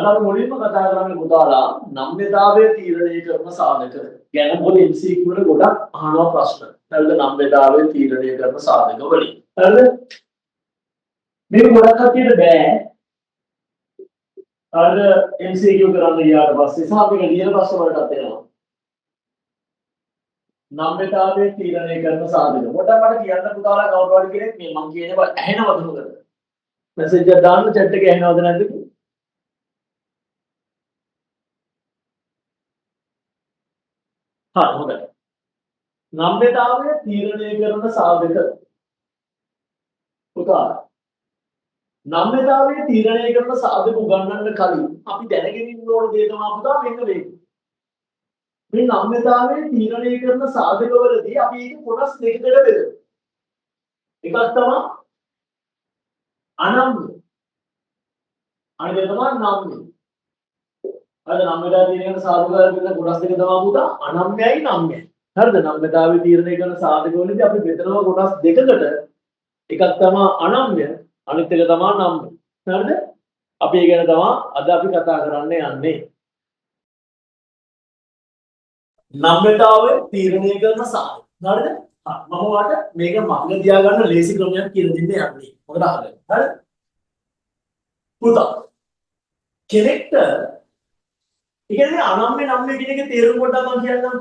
අද මුලින්ම කතා කරන්නේ පුතාලා නම්‍යතාවය තීරණය කරන සාධක ගැන මොකද MCQ වල ගොඩක් අහනවා ප්‍රශ්න. හරිද? නම්‍යතාවය තීරණය කරන සාධක වලින්. හරිද? මේක ගොඩක් කටියට බෑ. හරිද? MCQ කරන්න ගියාට පස්සේ සාපේක ලියන ප්‍රශ්න වලටත් එනවා. නම්‍යතාවය තීරණය කරන සාධක. පොඩ්ඩක් මට කියන්න පුතාලා කවුරු හරි කෙනෙක් මේ මං කියනවා ඇහෙනවද මොකද? මැසේජ් එක දාන්න chat එකේ ඇහෙනවද නැද්ද? හරි හොඳයි. නම්‍යතාවය තීරණය කරන සාධක. පුතා නම්‍යතාවය තීරණය කරන සාධක උගන්වන්න කලින් අපි දැනගෙන ඉන්න ඕන දේ තමයි පුතා මෙන්න මේක. මේ නම්‍යතාවය තීරණය කරන සාධකවලදී අපි ඒක කොටස් දෙකකට බෙදමු. එකක් තමයි අනම්‍ය. අනිත් එක තමයි නම්‍ය. අද නම්‍යතාවය තීරණය කරන සාධකවල බෙදෙන කොටස් දෙක තමයි පුතා අනම්‍යයි නම්‍යයි. හරිද? නම්‍යතාවය තීරණය කරන සාධකවලදී අපි බෙදනවා කොටස් දෙකකට. එකක් තමයි අනම්‍ය, අනිත් එක තමයි නම්‍ය. හරිද? අපි ඒ ගැන තමයි අද අපි කතා කරන්න යන්නේ. නම්‍යතාවය තීරණය කරන සාධක. හරිද? මම ඔයාලට මේක මතක තියාගන්න ලේසි ක්‍රමයක් කියලා දෙන්න යන්නේ. මොකද අහගන්න. හරිද? පුතා කෙනෙක්ට ඉතින් අනම්‍ය නම්‍ය කියන එකේ තේරුම පොඩ්ඩක් මම කියන්නම්.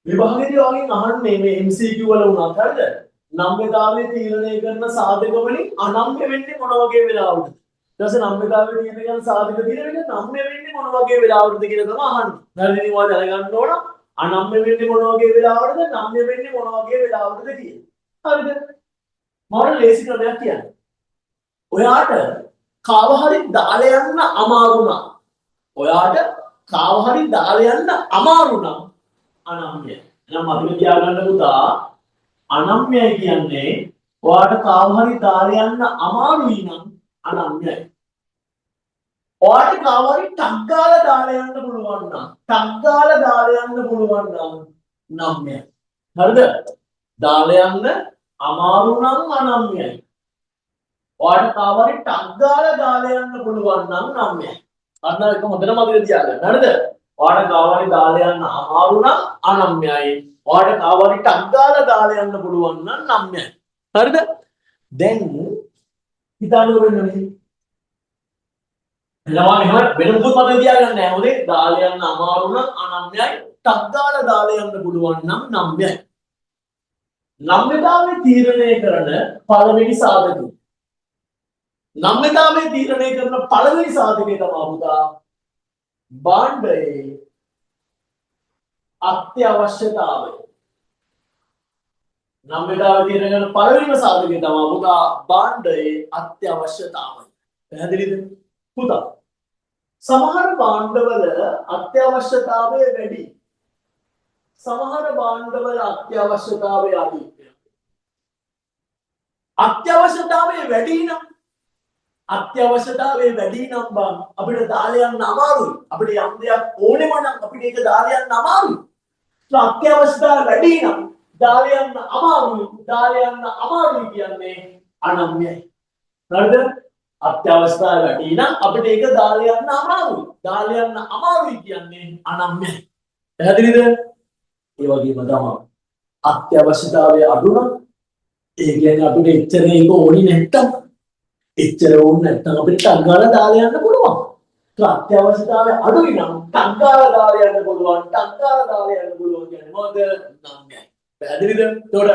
විභාගයේදී වගේ අහන්නේ මේ MCQ වල වුණත් හරිද? නම්‍යතාවය තීරණය කරන සාධක වලින් අනම්‍ය වෙන්නේ මොන වගේ වෙලාවකටද? ඊට පස්සේ නම්‍යතාවය තීරණය කරන සාධක තීරණය නම්‍ය වෙන්නේ මොන වගේ වෙලාවකටද කියලා තමයි අහන්නේ. හරිද? ඉතින් ඔයාලා දැනගන්න ඕන අනම්‍ය වෙන්නේ මොන වගේ වෙලාවකටද නම්‍ය වෙන්නේ මොන වගේ වෙලාවකටද කියලා. හරිද? මම ලේසි ක්‍රමයක් කියන්නේ. ඔයාට කාව හරි දාලා යන්න අමාරු නම් ඔයාට කාව හරි දාලා යන්න අමාරු නම් අනම්‍යයි. එහෙනම් මතක තියාගන්න පුතා අනම්‍යයි කියන්නේ ඔයාට කාව හරි දාලා යන්න අමාරුයි නම් අනම්‍යයි. ඔයාට කාව හරි ටක් ගාලා දාලා යන්න පුළුවන් නම් ටක් ගාලා දාලා යන්න පුළුවන් නම් නම්‍යයි. හරිද? දාලා යන්න අමාරු නම් අනම්‍යයි. ඔයාට කාව හරි ටක් ගාලා දාලා යන්න පුළුවන් නම් නම්‍යයි. අන්න ඒක හොඳට මතක තියාගන්න. හරිද? ඔයාට කාව හරි දාලා යන්න අමාරු නම් අනම්‍යයි. ඔයාට කාව හරි ටක් ගාලා දාලා යන්න පුළුවන් නම් නම්‍යයි. හරිද? දැන් හිතන්න වෙන්නේ ළමා මෙහෙම වෙන මොකද මතක තියාගන්න නැහැ. මොකද දාලා යන්න අමාරු නම් අනම්‍යයි. ටක් ගාලා දාලා යන්න පුළුවන් නම් නම්‍යයි. නම්‍යතාවය තීරණය කරන පළවෙනි සාධකය. නම්‍යතාවය තීරණය කරන පළවෙනි සාධකය තමයි පුතා භාණ්ඩයේ අත්‍යවශ්‍යතාවය. නම්‍යතාවය තීරණය කරන පළවෙනිම සාධකය තමයි පුතා භාණ්ඩයේ අත්‍යවශ්‍යතාවය. පැහැදිලිද? පුතා සමහර භාණ්ඩවල අත්‍යවශ්‍යතාවය වැඩි. සමහර භාණ්ඩවල අත්‍යවශ්‍යතාවය අඩුයි. අත්‍යවශ්‍යතාවය වැඩි නම් බං අපිට දාලා යන්න අමාරුයි. අපිට යම් දෙයක් ඕනෙම නම් අපිට ඒක දාලා යන්න අමාරුයි. අත්‍යවශ්‍යතාවය වැඩි නම් දාලා යන්න අමාරුයි කියන්නේ අනම්‍යයි. හරිද? අත්‍යවශ්‍යතාවය වැඩි නම් අපිට ඒක දාලා යන්න අමාරුයි. දාලා යන්න අමාරුයි කියන්නේ අනම්‍යයි. පැහැදිලිද? ඒ වගේම තමයි අත්‍යවශ්‍යතාවය අඩු නම් ඒ කියන්නේ අපිට එච්චර ඒක ඕනි නැත්තම් අපිට ටක් ගාලා දාලා යන්න පුළුවන්. ඒක අත්‍යවශ්‍යතාවය අඩුයි නම් ටක් ගාලා දාලා යන්න පුළුවන්. කියන්නේ මොකද? නම්‍යයි. පැහැදිලිද? එතකොට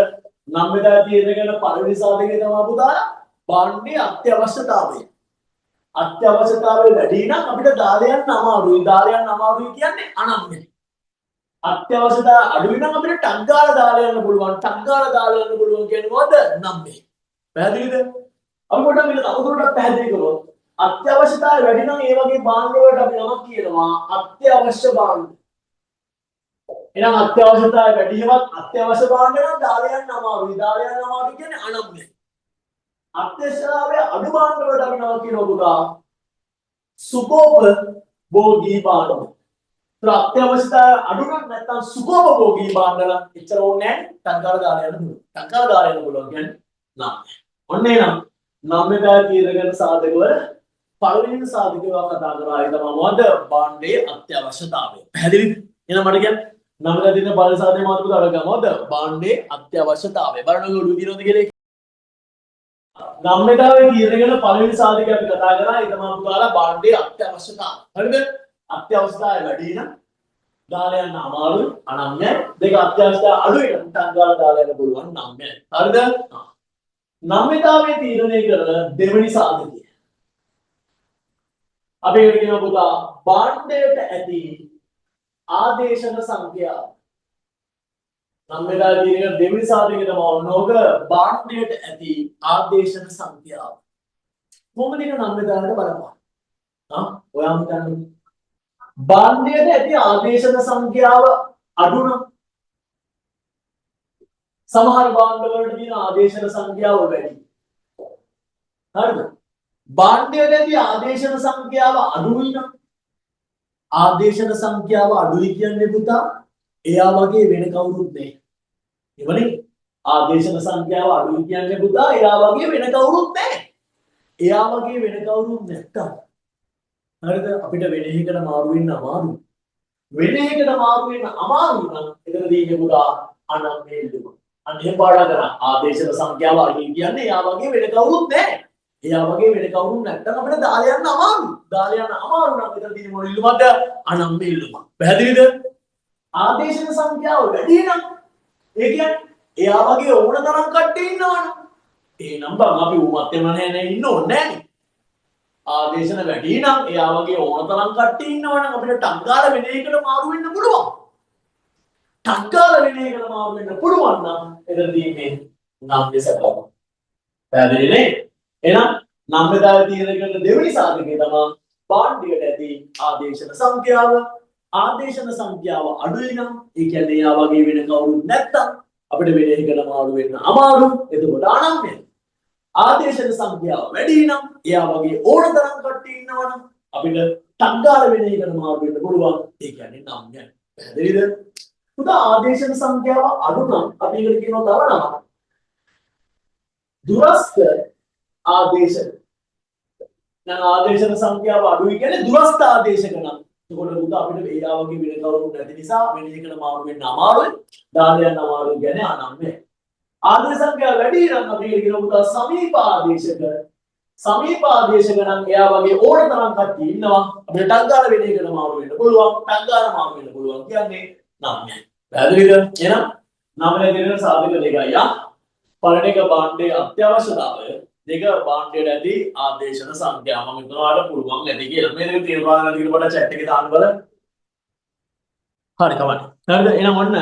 නම්‍යතාවය තීරණය කරන පළවෙනි සාධකය තමයි පුතා භාණ්ඩයේ අත්‍යවශ්‍යතාවය. අත්‍යවශ්‍යතාවය වැඩි නම් අපිට දාලා යන්න අමාරුයි. කියන්නේ අනම්‍යයි. අත්‍යවශ්‍යතාවය අඩුයි නම් අපිට ටක් ගාලා දාලා යන්න පුළුවන්. කියන්නේ මොකද? නම්‍යයි. පැහැදිලිද? අපි පොඩ්ඩක් මේක තවදුරටත් පැහැදිලි කරමු. අත්‍යවශ්‍යතාවය වැඩි නම් ඒ වගේ භාණ්ඩ වලට අපි නමක් කියනවා අත්‍යවශ්‍ය භාණ්ඩ. එහෙනම් අත්‍යවශ්‍යතාවය වැඩිමත් අත්‍යවශ්‍ය භාණ්ඩ නම් දාලා යන්න අමාරුයි. කියන්නේ අනම්‍යයි. අත්‍යවශ්‍යතාවය අඩු භාණ්ඩ වලට අපි නමක් කියනවා පුතා සුඛෝපභෝගී භාණ්ඩ. අත්‍යවශ්‍යතාවය අඩු නම් නැත්නම් සුඛෝපභෝගී භාණ්ඩ නම් එච්චර ඕනේ නැහැ. ටක් ගාලා දාලා යන්න පුළුවන්. කියන්නේ නම්‍යයි. ඔන්න එනම් නම්‍යතාවය තීරණය කරන සාධකවල පළවෙනිම සාධකව කතා කරා ඒ තමයි මොකද භාණ්ඩයේ අත්‍යවශ්‍යතාවය. පැහැදිලිද? එහෙනම් මට කියන්න නමලා දෙන බල සාධක මාතෘකාව ගමවද භාණ්ඩයේ අත්‍යවශ්‍යතාවය. බලන්න ඔළුව දිනවද කියලා. නම්මතාවේ තීරණය කරන පළවෙනි සාධකය අපි කතා කරා ඒ තමයි පුතාලා භාණ්ඩයේ අත්‍යවශ්‍යතාවය. හරිද? අත්‍යවශ්‍යතාවය වැඩි නම් දාලා යන්න අමාරුයි අනම්‍යයි. දෙක අත්‍යවශ්‍යතාවය අඩුයි නම් ටංගාලා දාලා යන්න පුළුවන් නම්‍යයි. හරිද? නම්මතාවේ තීරණය කරන දෙවෙනි සාධකය. අපි ඒකට කියනවා පුතා භාණ්ඩයට ඇති ආදේශන සංඛ්‍යාව. නම්මතාවේ තීරණය කරන දෙවෙනි සාධකය තමයි ඕනෝක භාණ්ඩයට ඇති ආදේශන සංඛ්‍යාව. කොහොමද ඒක නම්මතාවට බලපාන්නේ? ඔයාම හිතන්නේ භාණ්ඩයට ඇති ආදේශන සංඛ්‍යාව අඩු නම් සමහර භාණ්ඩ වලට තියෙන ආදේශන සංඛ්‍යාව වැඩි. හරිද? භාණ්ඩයට ඇති ආදේශන සංඛ්‍යාව අඩුයි නම් ආදේශන සංඛ්‍යාව අඩුයි කියන්නේ පුතා එයා වගේ වෙන කවුරුත් නැහැ. එවනේ ආදේශන සංඛ්‍යාව අඩුයි කියන්නේ පුතා එයා වගේ වෙන කවුරුත් නැහැ. එයා වගේ වෙන කවුරුත් නැත්තම් හරිද අපිට වෙන එකකට මාරු වෙන්න අමාරුයි. වෙන එකකට මාරු වෙන්න අමාරුයි නම් එතනදී ඉන්නේ පුතා අනම්මේලුම. අනේ පාඩම් කරා ආදේශන සංඛ්‍යාව අඩුයි කියන්නේ එයා වගේ වෙන කවුරුත් නැහැ. එයා වගේ වෙන කවුරුත් නැත්තම් අපිට දාලා යන්න අමාරුයි. දාලා යන්න අමාරු නම් එතනදී මොන ඉල්ලුමක්ද? අනම්මේලුම. පැහැදිලිද? ආදේශන සංඛ්‍යාව වැඩි නම් ඒ කියන්නේ එයා වගේ ඕන තරම් කට්ටිය ඉන්නවනේ. එහෙනම් බං අපි උමත් එම නැහැ ඉන්න ඕනේ නැහැ. ආදේශන වැඩි නම් එයා වගේ ඕන තරම් කට්ටිය ඉන්නවනම් අපිට ටංගාල වෙන එකට මාරු වෙන්න පුළුවන්. ටංගාල වෙන එකට මාරු වෙන්න පුළුවන් නම් එතනදී මේ නම් දෙසකව. පැහැදිලිනේ? එහෙනම් නම් බෙදාවේ තීරණය කරන දෙවෙනි සාධකය තමයි භාණ්ඩයට ඇති ආදේශන සංඛ්‍යාව. ආදේශන සංඛ්‍යාව අඩුයි නම් ඒ කියන්නේ එයා වගේ වෙන කවුරුත් නැත්තම් අපිට වෙන එකකට මාරු වෙන්න අමාරු. එතකොට අනම්‍යයි. ආදේශන සංඛ්‍යාව වැඩි නම් එයා වගේ ඕන තරම් කට්ටිය ඉන්නවනම් අපිට ටග්ගාල වෙන එකට මාරු වෙන්න පුළුවන්. ඒ කියන්නේ නම්යයි. පැහැදිලිද? පුතා ආදේශන සංඛ්‍යාව අඩු නම් අපි ඒකට කියනවා තව නමක්. දුරස්ත ආදේශන. දැන් ආදේශන සංඛ්‍යාව අඩුයි කියන්නේ දුරස්ත ආදේශක නම්. එතකොට පුතා අපිට එයා වගේ වෙන කවුරුත් නැති නිසා වෙන එකට මාරු වෙන්න අමාරුයි. දාලා යන්න අමාරුයි කියන්නේ අනම්යයි. ආදේශ සංඛ්‍යාව වැඩි නම් අපි කියනවා පුතා සමීප ආදේශක. සමීප ආදේශක නම් එයා වගේ ඕන තරම් කට්ටිය ඉන්නවා. අපිට ටග්ගාල වෙන එකට මාරු වෙන්න පුළුවන්. ටග්ගාල මාරු වෙන්න පුළුවන් කියන්නේ නම්යයි. පැහැදිලිද? එහෙනම් නමල දෙන සාධක දෙකයි යා. පළවෙනි එක භාණ්ඩයේ අත්‍යවශ්‍යතාවය. දෙක භාණ්ඩයට ඇති ආදේශන සංඛ්‍යාව. මම හිතනවා පුළුවන් නැති කියලා. මේ දෙක තීරණය කරලා තියෙන කොට chat එකේ දාන්න බලන්න. හරි කවන්න. හරිද? එහෙනම් ඔන්න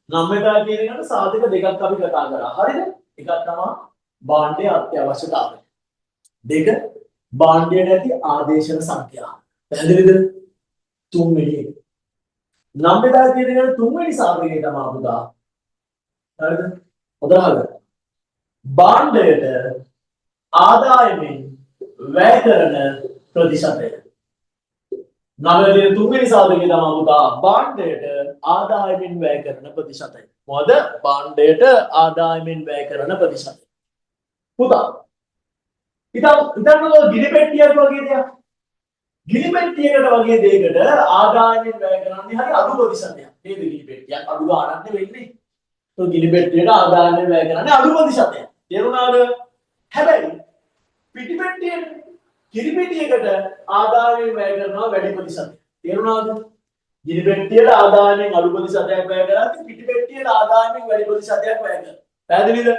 නම්මතා කියන එකට සාධක දෙකක් අපි කතා කරා. හරිද? එකක් තමයි භාණ්ඩයේ අත්‍යවශ්‍යතාවය. දෙක භාණ්ඩයට ඇති ආදේශන සංඛ්‍යාව. පැහැදිලිද? තුන්වෙනි එක. නම්මතා කියන එකට තුන්වෙනි සාධකය තමයි පුතා. හරිද? උදාහරණ භාණ්ඩයට ආදායමෙන් වැය කරන ප්‍රතිශතය. නවදේ තුන්වෙනි සාධකය තමයි පුතා භාණ්ඩයට ආදායමෙන් වැය කරන ප්‍රතිශතය. මොකද භාණ්ඩයට ආදායමෙන් වැය කරන ප්‍රතිශතය. පුතා හිතන්නකෝ ගිනි පෙට්ටියක් වගේ දෙයක්. ගිනි පෙට්ටියකට වගේ දෙයකට ආදායමෙන් වැය කරන්නේ හරි අඩු ප්‍රතිශතයක්. නේද? ගිනි පෙට්ටියක් අඩු ගාණක් වෙන්නේ. તો ගිනි පෙට්ටියට ආදායමෙන් වැය කරන්නේ අඩු ප්‍රතිශතයක්. තේරුණාද? හැබැයි පිටිපෙට්ටියට කිරිපෙට්ටියකට ආදායමෙන් වැය කරනවා වැඩි ප්‍රතිශතයක්. තේරුණාද? කිරිපෙට්ටියට ආදායමෙන් අඩු ප්‍රතිශතයක් වැය කරාත් පිටිපෙට්ටියට ආදායමෙන් වැඩි ප්‍රතිශතයක් වැය කරනවා. පැහැදිලිද?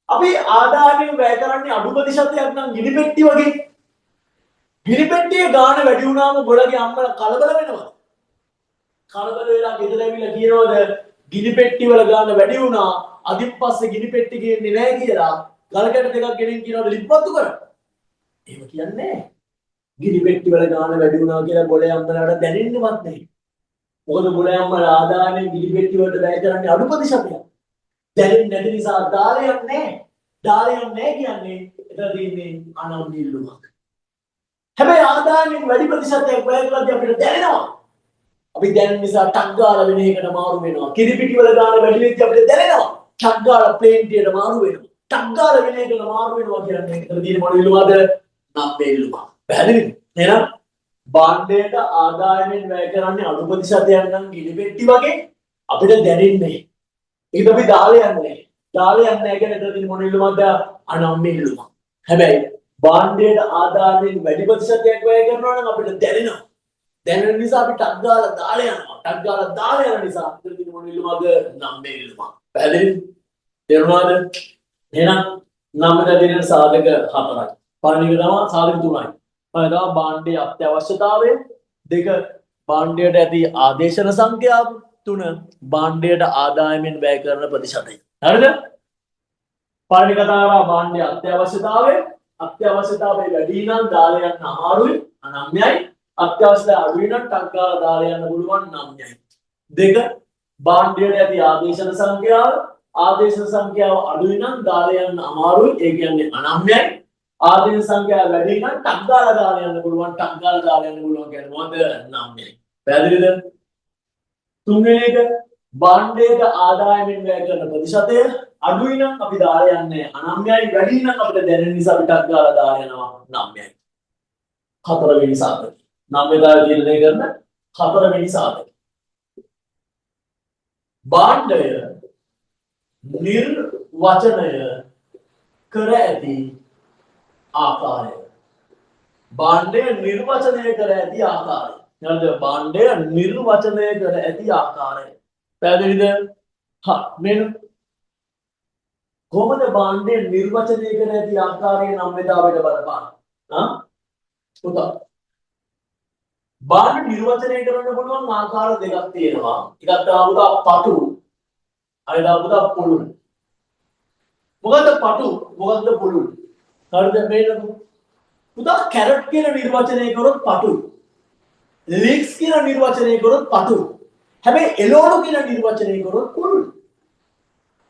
අපි ආදායමෙන් වැය කරන්නේ අඩු ප්‍රතිශතයක් නම් කිරිපෙට්ටි වගේ. කිරිපෙට්ටියේ ගාණ වැඩි වුණාම ගොඩගේ අම්මලා කලබල වෙනවා. කලබල වෙලා ගෙදර ඇවිල්ලා කියනවාද කිරිපෙට්ටි වල ගාණ වැඩි වුණා. අදින් පස්සේ කිරිපෙට්ටි ගේන්නේ නැහැ කියලා ගලකට දෙකක් ගෙනින් කියනවාද ලිප්පත්තු කරා. එහෙම කියන්නේ නැහැ. ගිනි පෙට්ටි වල ගාන වැඩි වුණා කියලා ගොඩේ අම්මලාට දැනෙන්නවත් නැහැ. මොකද ගොඩේ අම්මලා ආදායමෙන් ගිනි පෙට්ටි වලට වැය කරන්නේ අඩු ප්‍රතිශතයක්. දැනෙන්නේ නැති නිසා දාලයක් නැහැ. දාලයක් නැහැ කියන්නේ එතන තියෙන්නේ අනම්නිල්ලුමක්. හැබැයි ආදායමෙන් වැඩි ප්‍රතිශතයක් වැය කරද්දී අපිට දැනෙනවා. අපි දැනෙන නිසා ටක් ගාලා වෙන එකට මාරු වෙනවා. කිරි පිටි වල ගාන වැඩි වෙද්දී අපිට දැනෙනවා. ටක් ගාලා ප්ලේන්ටියට මාරු වෙනවා. ටක් ගාලා වෙන එකට මාරු වෙනවා කියන්නේ එතන තියෙන මොන ඉල්ලුමද? නම්බේ ඉල්ලුම. පැහැදිලිද? එහෙනම් භාණ්ඩයට ආදායමෙන් වැය කරන්නේ අඩු ප්‍රතිශතයක් නම් ගිනි පෙට්ටි වගේ අපිට දැනෙන්නේ. ඒක අපි දාලා යන්නේ. දාලා යන්නේ නැහැ කියන්නේ එතන තියෙන මොන ඉල්ලුමක්ද? අනම්ම ඉල්ලුමක්. හැබැයි භාණ්ඩයට ආදායමෙන් වැඩි ප්‍රතිශතයක් වැය කරනවා නම් අපිට දැනෙනවා. දැනෙන නිසා අපි ටක් ගාලා දාලා යනවා. ටක් ගාලා දාලා යන නිසා එතන තියෙන මොන ඉල්ලුමක්ද? නම්මේ ඉල්ලුමක්. පැහැදිලිද? තේරුණාද? එහෙනම් නම්මට දෙන සාධක හතරයි. පළවෙනි එක තමයි සාධක තුනයි. පළවෙනි තමයි භාණ්ඩයේ අත්‍යවශ්‍යතාවය, දෙක භාණ්ඩයට ඇති ආදේශන සංඛ්‍යාව, තුන භාණ්ඩයට ආදායමෙන් වැය කරන ප්‍රතිශතය. හරිද? පළවෙනි කතාව කරා භාණ්ඩයේ අත්‍යවශ්‍යතාවය. අත්‍යවශ්‍යතාවය වැඩි නම් දාලා යන්න අමාරුයි, අනම්‍යයි. අත්‍යවශ්‍යතාවය අඩුයි නම් ටක් ගාලා දාලා යන්න පුළුවන්, නම්‍යයි. දෙක භාණ්ඩයට ඇති ආදේශන සංඛ්‍යාව. ආදේශන සංඛ්‍යාව අඩුයි නම් දාලා යන්න අමාරුයි, ඒ කියන්නේ අනම්‍යයි. ආදේශ සංඛ්‍යාව වැඩි නම් ටක් ගාලා දාලා යන්න පුළුවන්, ටක් ගාලා දාලා යන්න පුළුවන් කියන්නේ මොකද? නම්‍යයි. පැහැදිලිද? තුන්වෙනි එක භාණ්ඩයට ආදායමෙන් වැය කරන ප්‍රතිශතය අඩුයි නම් අපි දාලා යන්නේ අනම්‍යයි, වැඩි නම් අපිට දැනෙන නිසා අපි ටක් ගාලා දාලා යනවා, නම්‍යයි. හතරවෙනි සාධකය. නම්‍යතාවය තීරණය කරන හතරවෙනි සාධකය. භාණ්ඩය නිර්වචනය කර ඇති ආකාරය. භාණ්ඩය නිර්වචනය කර ඇති ආකාරය. නේද? භාණ්ඩය නිර්වචනය කර ඇති ආකාරය. පැහැදිලිද? හා මෙන්න කොහොමද භාණ්ඩය නිර්වචනය කර ඇති ආකාරය නම්‍යතාවයට බලපාන? පුතා භාණ්ඩ නිර්වචනය කරන්න පුළුවන් ආකාර දෙකක් තියෙනවා. එකක් තමයි පුතා පටු, අනිත් එක පුතා පුළුල්. මොකද්ද පටු? මොකද්ද පුළුල්? හරිද? මේක පුතා කැරට් කියලා නිර්වචනය කරොත් පටුයි. ලීක්ස් කියලා නිර්වචනය කරොත් පටුයි. හැබැයි එළවලු කියලා නිර්වචනය කරොත් පුළුල්.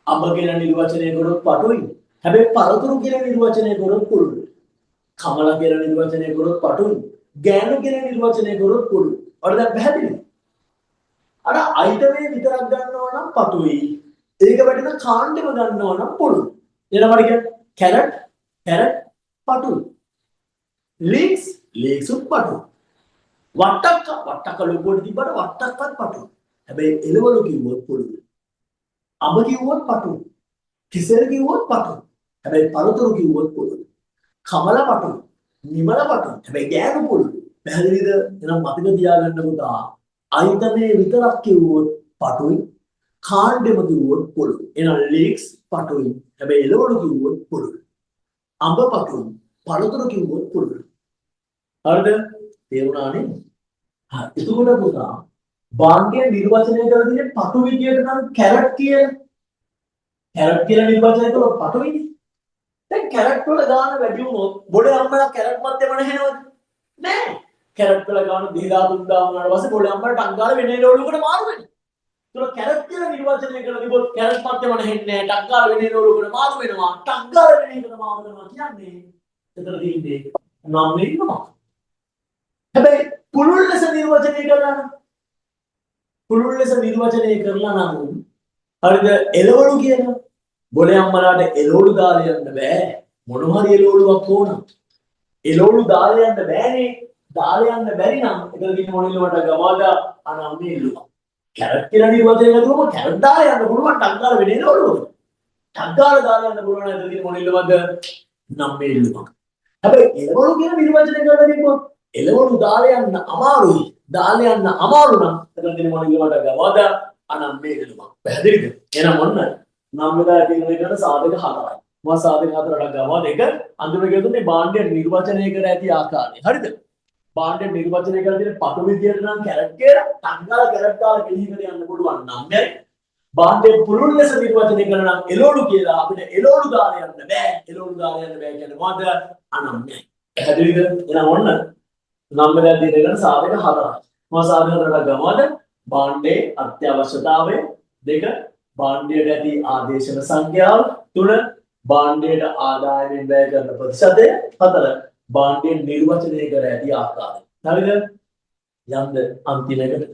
අඹ කියලා නිර්වචනය කරොත් පටුයි. හැබැයි පළතුරු කියලා නිර්වචනය කරොත් පුළුල්. කමල කියලා නිර්වචනය කරොත් පටුයි. ගෑනු කියලා නිර්වචනය කරොත් පුළුල්. ඔයාලට දැන් පැහැදිලිද? අර අයිටමේ විතරක් ගන්නවා නම් පටුයි. ඒක වැටෙන කාණ්ඩෙම ගන්නවා නම් පුළුල්. එහෙනම් මට කියන්න කැරට් පටුයි. ලීක්ස් පටුයි. වට්ටක්ක ලොකුවට තිබ්බට වට්ටක්කත් පටුයි. හැබැයි එළවලු කිව්වොත් පුළුල්. අඹ කිව්වොත් පටුයි. කිසෙල් කිව්වොත් පටුයි. හැබැයි පළතුරු කිව්වොත් පුළුල්. කමල පටුයි. නිමල පටුයි. හැබැයි ගෑනු පුළුල්. පැහැදිලිද? එහෙනම් මතක තියාගන්න පුතා අයිතමේ විතරක් කිව්වොත් පටුයි. කාණ්ඩෙම කිව්වොත් පුළුල්. එහෙනම් ලීක්ස් පටුයි. හැබැයි එළවලු කිව්වොත් පුළුල්. අඹ පටුයි. පළතුරු කිව්වොත් පුළුල්. හරිද? තේරුණානේ? හා එතකොට පුතා භාණ්ඩය නිර්වචනය කරලා තියෙන්නේ පටු විදියට නම් කැරට් කියලා. කැරට් කියලා නිර්වචනය කළොත් පටුයිනේ. දැන් කැරට් වල ගාන වැඩි වුණොත් බොඩේ අම්මලා කැරට් මැත්තේම නැහෙනවද? නෑ. කැරට් වල ගාන 2000 3000 වුණාට පස්සේ බොඩේ අම්මලා ටක් ගාලා වෙන එළවලුකට මාරු වෙනවා. ඒක කැරට් කියලා නිර්වචනය කරලා තිබොත් කැරට් මැත්තේම නැහෙන්නේ නෑ. ටක් ගාලා වෙන එළවලුකට මාරු වෙනවා. ටක් ගාලා වෙන එකට මාරු වෙනවා කියන්නේ එතන තියෙන්නේ නම් වෙනවා. හැබැයි පුළුල් ලෙස නිර්වචනය කරලා නම් හරිද? එළවලු කියන බොලේ අම්මලාට එළවලු දාලා යන්න බෑ. මොන හරි එළවලුවක් ඕන. එළවලු දාලා යන්න බෑනේ. දාලා යන්න බැරි නම් එතන තියෙන මොන එළවලුවට ගමවද අනම්මේ එළවලු. කැරට් කියලා නිර්වචනය කරනකොට කැරට් දාලා යන්න පුළුවන්. ටක් ගාලා වෙන එළවලුවක. ටක් ගාලා දාලා යන්න පුළුවන්. එතන තියෙන මොන එළවලුවද? නම්මේ එළවලුවක්. හැබැයි එළවලු කියන නිර්වචනය කරලා තිබ්බොත් එළවලු දාලා යන්න අමාරුයි. දාලා යන්න අමාරු නම් එතන තියෙන මොන එළවලුවට ගමවද අනම්මේ එළවලුවක්. පැහැදිලිද? එහෙනම් ඔන්න නම්‍යතාවය තීරණය කරන සාධක හතරයි. මම සාධක හතරට ගමවා දෙක අඳුර ගෙතුනේ භාණ්ඩය නිර්වචනය කර ඇති ආකාරය. හරිද? භාණ්ඩය නිර්වචනය කරලා තියෙන පටු විදියට නම් කැරට් කියලා ටංගල කැරට් දාලා ගෙලිහිකට යන්න පුළුවන් නම් යයි. භාණ්ඩය පුළුල් ලෙස නිර්වචනය කරන නම් එළවලු කියලා අපිට එළවලු දාලා යන්න බෑ. එළවලු දාලා යන්න බෑ කියන්නේ මොකද? අනම්‍යයි. පැහැදිලිද? එහෙනම් ඔන්න නම්‍යතාවය තීරණය කරන සාධක හතරයි. මම සාධක හතරට ගමවද භාණ්ඩයේ අත්‍යවශ්‍යතාවය, දෙක භාණ්ඩයට ඇති ආදේශන සංඛ්‍යාව, තුන භාණ්ඩයට ආදායමෙන් වැය කරන ප්‍රතිශතය, හතර භාණ්ඩය නිර්වචනය කර ඇති ආකාරය. හරිද? යම්ද අන්තිමකට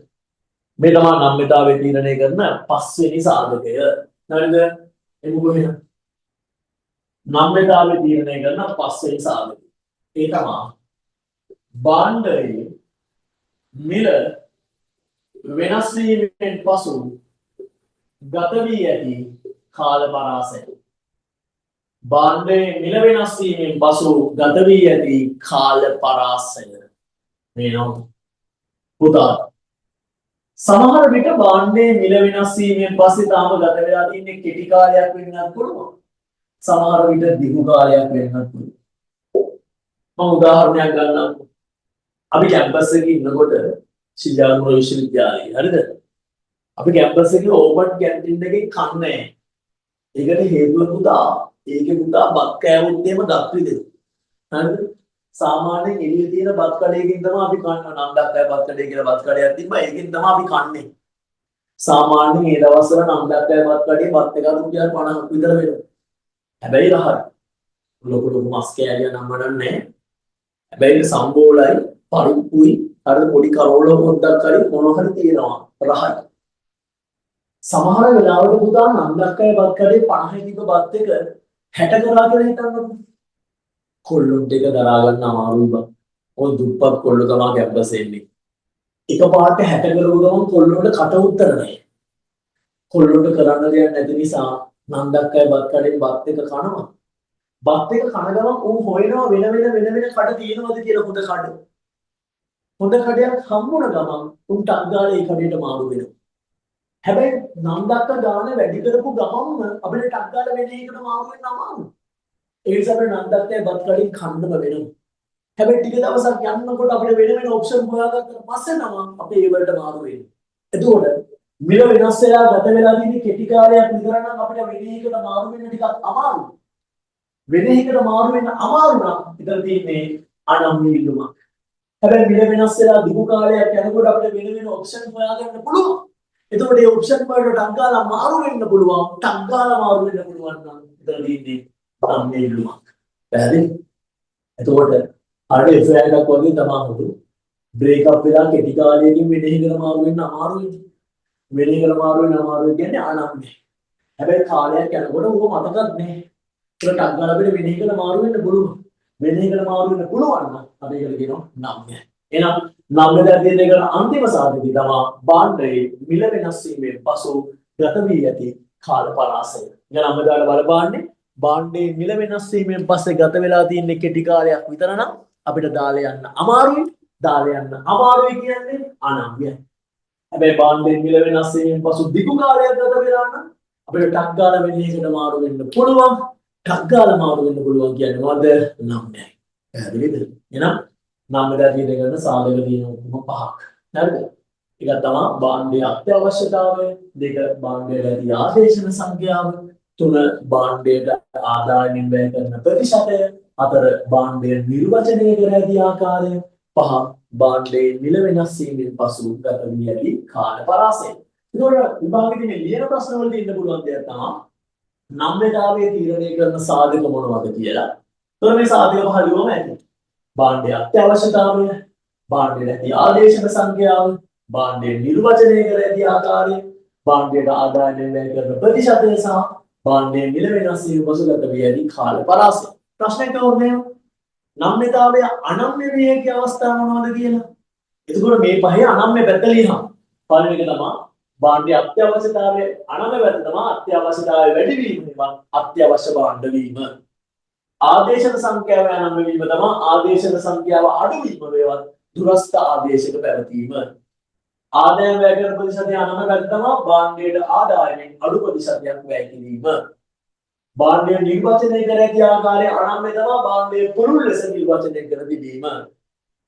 මේ තමයි නම්‍යතාවය තීරණය කරන පස්වෙනි සාධකය. හරිද? එමු කොහෙද? නම්‍යතාවය තීරණය කරන පස්වෙනි සාධකය. ඒ තමයි භාණ්ඩයේ මිල වෙනස් වීමෙන් පසු ගත වී ඇති කාල පරාසය. භාණ්ඩයේ මිල වෙනස් වීමෙන් පසු ගත වී ඇති කාල පරාසය වෙනවා. පුතා සමහර විට භාණ්ඩයේ මිල වෙනස් වීමෙන් පස්සේ තාම ගත වෙලා තියෙන්නේ කෙටි කාලයක් වෙන්නත් පුළුවන්. සමහර විට දීර්ඝ කාලයක් වෙන්නත් පුළුවන්. මම උදාහරණයක් ගන්නම්. අපි කැම්පස් එකේ ඉන්නකොට ශිජානුර විශ්වවිද්‍යාලයේ හරිද? අපි කැම්පස් එකේ ඕපන් කැන්ටින් එකේ කන්නේ. ඒකට හේතුව පුතා ඒකේ පුතා බත් කෑවොත් එහෙම දත් විදිනවා. හරිද? සාමාන්‍යයෙන් එළියේ තියෙන බත් කඩේකින් තමයි අපි කන්න නන්දක්කයි බත් කඩේ කියලා බත් කඩයක් තිබ්බා. ඒකෙන් තමයි අපි කන්නේ. සාමාන්‍යයෙන් ඒ දවස්වල නන්දක්කයි බත් කඩේ බත් එක රුපියල් 50ක් විතර වෙනවා. හැබැයි රහයි. ලොකු ලොකු මස් කෑලිය නම් වඩන්නේ. හැබැයි සම්බෝලයි පරිප්පුයි අර පොඩි කරෝල පොඩ්ඩක් හරි මොනවා හරි තියෙනවා රහයි. සමහර වෙලාවට පුතා නන්දක්කයි බත් කඩේ 50 තිබ්බ බත් එක 60 කරා කියලා හිතන්නකො. කොල්ලොන්ට එක දරා ගන්න අමාරුයි බං. ඔය දුප්පත් කොල්ල තමයි කැම්පස් එන්නේ. එකපාරට 60 කරපු ගමන් කොල්ලොන්ට කට උතර නැහැ. කොල්ලොන්ට කරන්න දෙයක් නැති නිසා නන්දක්කයි බත් කඩේ බත් එක කනවා. බත් එක කන ගමන් උන් හොයනවා වෙන කඩ තියෙනවද කියලා හොඳ කඩ. හොඳ කඩයක් හම්බුන ගමන් උන් ටක් ගාලා ඒ කඩේට මාරු වෙනවා. හැබැයි නන්දක්ක ගාන වැඩි කරපු ගමන්ම අපිට ටක් ගාලා වෙන එකකට මාරු වෙන්න අමාරුයි. ඒ නිසා අපේ නන්දක්කේ බත් කඩින් කන්නම වෙනවා. හැබැයි ටික දවසක් යනකොට අපිට වෙන ඔප්ෂන් හොයාගත්තට පස්සේ නම් අපේ ඒ වලට මාරු වෙන්නේ. එතකොට මිල වෙනස් වෙලා ගත වෙලා තියෙන කෙටි කාලයක් විතර නම් අපිට වෙන එකකට මාරු වෙන්න ටිකක් අමාරුයි. වෙන එකකට මාරු වෙන්න අමාරු නම් ඉතින් තියෙන්නේ අනම්‍ය ඉල්ලුමක්. හැබැයි මිල වෙනස් වෙලා දිගු කාලයක් යනකොට අපිට වෙන ඔප්ෂන් හොයාගන්න පුළුවන්. එතකොට මේ ඔප්ෂන් වලට ටක් ගාලා මාරු වෙන්න පුළුවන්. ටක් ගාලා මාරු වෙන්න පුළුවන් නම් ඉතින් තියෙන්නේ අනම්‍ය ඉල්ලුමක්. පැහැදිලි? එතකොට අර එෆ්ఐ එකක් වගේ තමයි බ්‍රේක් අප් වෙලා කෙටි කාලයකින් වෙන එකකට මාරු වෙන්න අමාරුයි. වෙන එකකට මාරු වෙන්න අමාරුයි කියන්නේ අනම්‍ය. හැබැයි කාලයක් යනකොට ඌව මතකත් නැහැ. ඒක ටක් ගාලා අපිට වෙන එකකට මාරු වෙන්න පුළුවන්. වෙන එකකට මාරු වෙන්න පුළුවන් නම් අපි ඒකට කියනවා නම්ය. එහෙනම් නම්ය දැරිය දෙකන අන්තිම සාධකය තමයි භාණ්ඩයේ මිල වෙනස් වීමෙන් පසු ගත වී ඇති කාල පරාසය. ඉතින් නම්ය දාලා බලපාන්නේ භාණ්ඩයේ මිල වෙනස් වීමෙන් පස්සේ ගත වෙලා තියෙන කෙටි කාලයක් විතර නම් අපිට දාලා යන්න අමාරුයි. දාලා යන්න අමාරුයි කියන්නේ අනම්‍යයි. හැබැයි භාණ්ඩයේ මිල වෙනස් වීමෙන් පසු දිගු කාලයක් ගත වෙලා නම් අපිට ටක් ගාලා වෙන එකකට මාරු වෙන්න පුළුවන්. ටක් ගාලා මාරු වෙන්න පුළුවන් කියන්නේ මොකද? නම්යයි. පැහැදිලිද? එහෙනම් නම්ය දැරිය දෙකන සාධක තියෙන උපම පහක්. හරිද? එකක් තමයි භාණ්ඩයේ අත්‍යවශ්‍යතාවය, දෙක භාණ්ඩයේ ඇති ආදේශන සංඛ්‍යාව, තුන භාණ්ඩයට ආදායමින් වැය කරන ප්‍රතිශතය, හතර භාණ්ඩය නිර්වචනය කර ඇති ආකාරය, පහ භාණ්ඩයේ මිල වෙනස් වීමෙන් පසු ගත වී ඇති කාල පරාසය. ඒතකොට විභාගෙදී මේ ලියන ප්‍රශ්න වලදී ඉන්න පුළුවන් දෙයක් තමයි නම්‍යතාවයේ තීරණය කරන සාධක මොනවද කියලා. ඒතකොට මේ සාධක පහ ලියවම ඇති. භාණ්ඩයේ අත්‍යවශ්‍යතාවය, භාණ්ඩයේ ඇති ආදේශන සංඛ්‍යාව, භාණ්ඩයේ නිර්වචනය කර ඇති ආකාරය, භාණ්ඩයට ආදායමෙන් වැය කරන ප්‍රතිශතය සහ භාණ්ඩයේ මිල වෙනස් වීම පසු ගත වී ඇති කාල පරාසය. ප්‍රශ්නයක් ඕනේ නම්‍යතාවය අනම්‍ය විය හැකි අවස්ථා මොනවද කියලා. එතකොට මේ පහේ අනම්‍ය පැත්ත ලියනවා. පළවෙනි එක තමයි භාණ්ඩයේ අත්‍යවශ්‍යතාවය අනම්‍ය පැත්ත තමයි අත්‍යවශ්‍යතාවය වැඩි වීම නෙවෙයි අත්‍යවශ්‍ය භාණ්ඩ වීම. ආදේශන සංඛ්‍යාව අනම්‍ය වීම තමයි ආදේශන සංඛ්‍යාව අඩු වීම වේවත් දුරස්ත ආදේශක පැවතීම. ආදායම වැය කරන ප්‍රතිශතය අනම්‍ය පැත්ත තමයි භාණ්ඩයට ආදායමෙන් අඩු ප්‍රතිශතයක් වැය කිරීම. භාණ්ඩය නිර්වචනය කර ඇති ආකාරය අනම්‍ය තමයි භාණ්ඩයේ පුළුල් ලෙස නිර්වචනය කර තිබීම.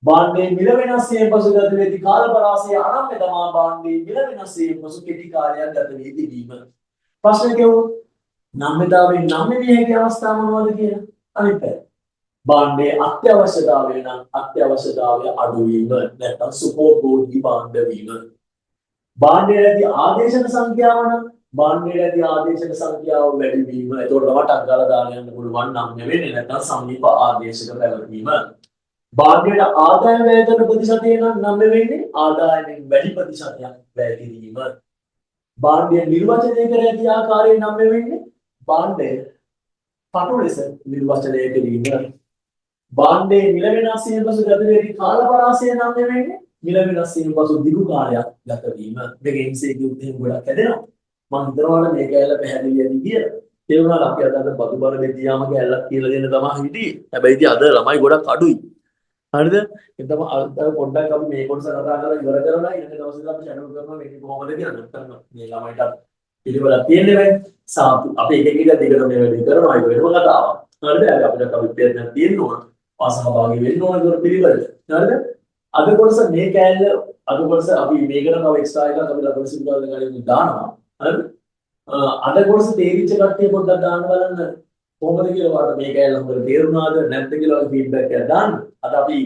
භාණ්ඩයේ මිල වෙනස් වීම පසු ගත වී ඇති කාල පරාසය අනම්‍ය තමයි භාණ්ඩයේ මිල වෙනස් වීම පසු කෙටි කාලයක් ගත වී තිබීම. ප්‍රශ්නේ කියවුවොත් නම්‍යතාවයෙන් නම්‍ය විය හැකි අවස්ථා මොනවද කියලා. අනිත් පැත්ත. භාණ්ඩයේ අත්‍යවශ්‍යතාවය නම් අත්‍යවශ්‍යතාවය අඩු වීම නැත්නම් සුපෝභෝගී භාණ්ඩ වීම. භාණ්ඩයේ ඇති ආදේශන සංඛ්‍යාව නම් භාණ්ඩයේ ඇති ආදේශක සංඛ්‍යාව වැඩි වීම. ඒතකොට තමයි ටක් ගාලා දාලා යන්න පුළුවන් නම් වෙන්නේ නැත්නම් සමීප ආදේශක පැවතීම. භාණ්ඩයට ආදායම වැය කරන ප්‍රතිශතය නම් වෙන්නේ ආදායමෙන් වැඩි ප්‍රතිශතයක් වැය කිරීම. භාණ්ඩය නිර්වචනය කර ඇති ආකාරයෙන් නම් වෙන්නේ භාණ්ඩය පටු ලෙස නිර්වචනය කිරීම. භාණ්ඩයේ මිල වෙනස් වීම පසු ගත වේවි කාල පරාසය නම් නෙවෙයිනේ. මිල වෙනස් වීම පසු දිගු කාලයක් ගත වීම. මේක MCQ උත්තේ ගොඩක් හැදෙනවා. මම හිතනවා මේක ඇල්ල පැහැදිලි ඇති කියලා. ඒ වුණාට අපි අද බදු බර දෙතියාම කැලලක් කියලා දෙන්න තමයි හිටියේ. හැබැයි ඉතින් අද ළමයි ගොඩක් අඩුයි. හරිද? ඒ තමයි අද පොඩ්ඩක් අපි මේ කොටස කතා කරලා ඉවර කරලා ඊළඟ දවසේ අපි channel කරනවා මේක කොහොමද කියලා නැත්නම් මේ ළමයිට පිළිවෙලක් තියෙන්නේ නැහැ. සාපි අපි එක එක දිගට මේ වැඩේ කරනවා ඒක වෙනම කතාවක්. හරිද? අපිට කවිත්‍යයක් තියෙන්න ඕන. සහභාගී වෙන්න ඕන කියන පිළිවෙල. හරිද? අද කොටස මේ කැලේ අද කොටස අපි මේකට තව එක්ස්ට්‍රා එකක් අපි ලබන සිද්ධාන්ත ගානේ දානවා. හරිද? අද කොටස තේරිච්ච කට්ටිය පොඩ්ඩක් දාන්න බලන්න කොහොමද කියලා වාට මේ කැලේ හොඳට තේරුණාද නැද්ද කියලා වගේ ෆීඩ්බැක් එකක් දාන්න. අද අපි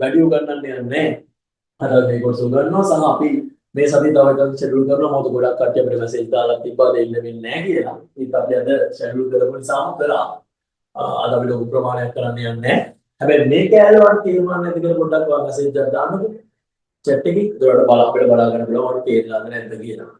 වැඩි උගන්නන්න යන්නේ නැහැ. අද මේ කොටස උගන්වනවා සහ අපි මේ සතිය තව එකක් ෂෙඩියුල් කරනවා. මොකද ගොඩක් කට්ටිය අපිට මැසේජ් දාලා තිබ්බා දෙන්න වෙන්නේ නැහැ කියලා. ඒත් අපි අද ෂෙඩියුල් කරපු නිසාම කරා. අද අපිට උප ප්‍රමාණයක් කරන්න යන්නේ නැහැ. හැබැයි මේ කැලේ වල තීරණ නැති කියලා පොඩ්ඩක් වා මැසේජ් එකක් දාන්නකෝ. chat එකේ. ඒකට බල අපිට බලා ගන්න පුළුවන් වගේ තේරෙලාද නැද්ද කියලා.